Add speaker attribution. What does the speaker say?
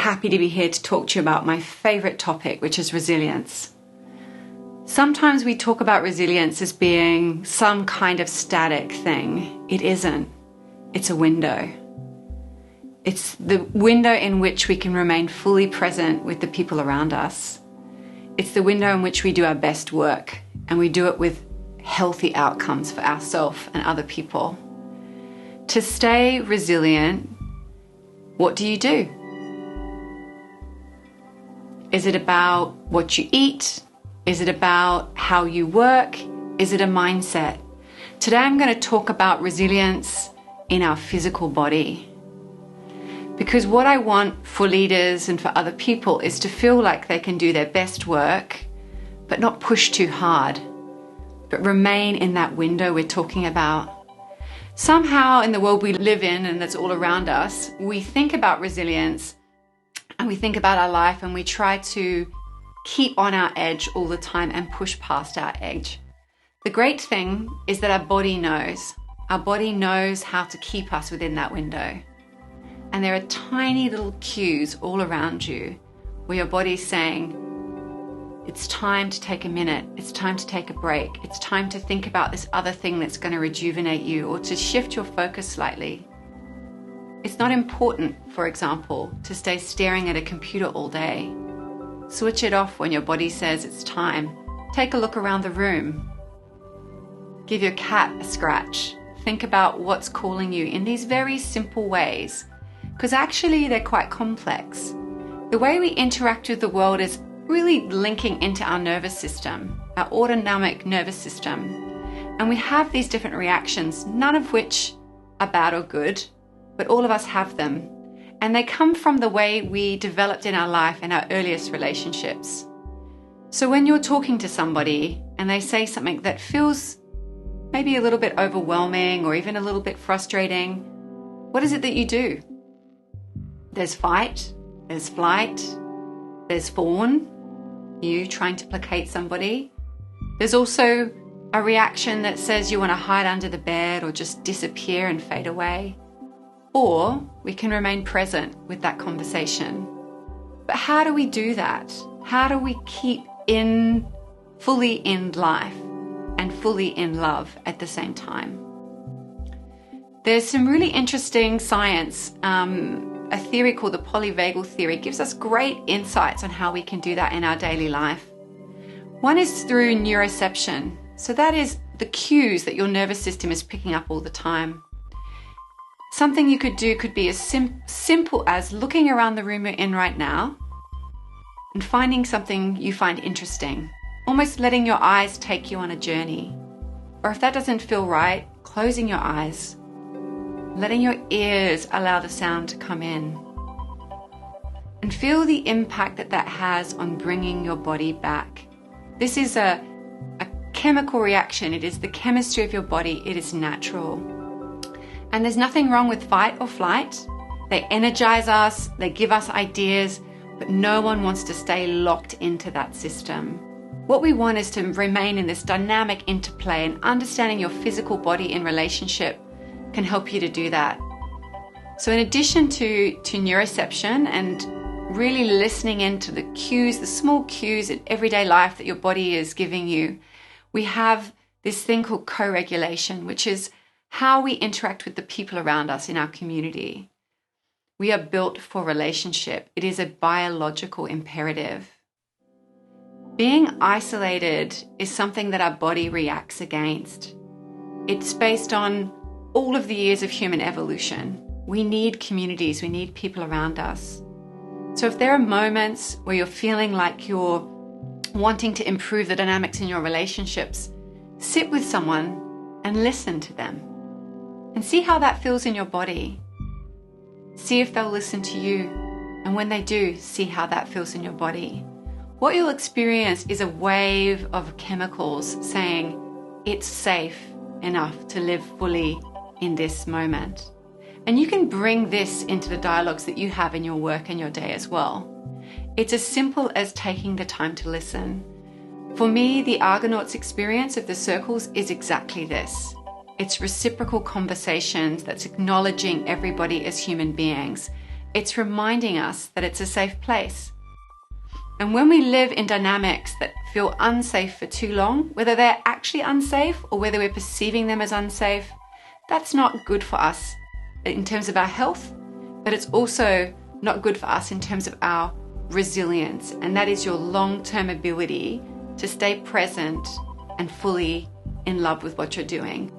Speaker 1: happy to be here to talk to you about my favorite topic, which is resilience. Sometimes we talk about resilience as being some kind of static thing. It isn't. It's a window. It's the window in which we can remain fully present with the people around us. It's the window in which we do our best work, and we do it with healthy outcomes for ourselves and other people. To stay resilient, what do you do? Is it about what you eat? Is it about how you work? Is it a mindset? Today I'm going to talk about resilience in our physical body. Because what I want for leaders and for other people is to feel like they can do their best work, but not push too hard, but remain in that window we're talking about. Somehow in the world we live in and that's all around us, we think about resilience and we think about our life and we try to keep on our edge all the time and push past our edge. The great thing is that our body knows. Our body knows how to keep us within that window. And there are tiny little cues all around you where your body's saying, it's time to take a minute, it's time to take a break, it's time to think about this other thing that's going to rejuvenate you or to shift your focus slightly. It's not important, for example, to stay staring at a computer all day. Switch it off when your body says it's time. Take a look around the room. Give your cat a scratch. Think about what's calling you in these very simple ways, because actually they're quite complex. The way we interact with the world is really linking into our nervous system, our autonomic nervous system. And we have these different reactions, none of which are bad or good, but all of us have them. And they come from the way we developed in our life in our earliest relationships. So when you're talking to somebody and they say something that feels maybe a little bit overwhelming or even a little bit frustrating, what is it that you do? There's fight, there's flight, there's fawn, you trying to placate somebody. There's also a reaction that says you want to hide under the bed or just disappear and fade away. Or we can remain present with that conversation. But how do we do that? How do we keep fully in life and fully in love at the same time? There's some really interesting science. A theory called the Polyvagal Theory gives us great insights on how we can do that in our daily life. One is through Neuroception. So that is the cues that your nervous system is picking up all the time. Something you could do could be as simple as looking around the room you're in right now and finding something you find interesting, almost letting your eyes take you on a journey. Or if that doesn't feel right, closing your eyes, letting your ears allow the sound to come in. And feel the impact that that has on bringing your body back. This is a chemical reaction. It is the chemistry of your body. It is natural. And there's nothing wrong with fight or flight. They energize us, they give us ideas, but no one wants to stay locked into that system. What we want is to remain in this dynamic interplay, and understanding your physical body in relationship can help you to do that. So in addition to neuroception and really listening into the cues, the small cues in everyday life that your body is giving you, we have this thing called co-regulation, which is how we interact with the people around us in our community. We are built for relationship. It is a biological imperative. Being isolated is something that our body reacts against. It's based on all of the years of human evolution. We need communities, we need people around us. So if there are moments where you're feeling like you're wanting to improve the dynamics in your relationships, sit with someone and listen to them. And see how that feels in your body. See if they'll listen to you. And when they do, see how that feels in your body. What you'll experience is a wave of chemicals saying it's safe enough to live fully in this moment. And you can bring this into the dialogues that you have in your work and your day as well. It's as simple as taking the time to listen. For me, the Argonauts experience of the circles is exactly this. It's reciprocal conversations that's acknowledging everybody as human beings It's reminding us that it's a safe place. And when we live in dynamics that feel unsafe for too long, whether they're actually unsafe or whether we're perceiving them as unsafe, that's not good for us in terms of our health, but it's also not good for us in terms of our resilience. And that is your long-term ability to stay present and fully in love with what you're doing.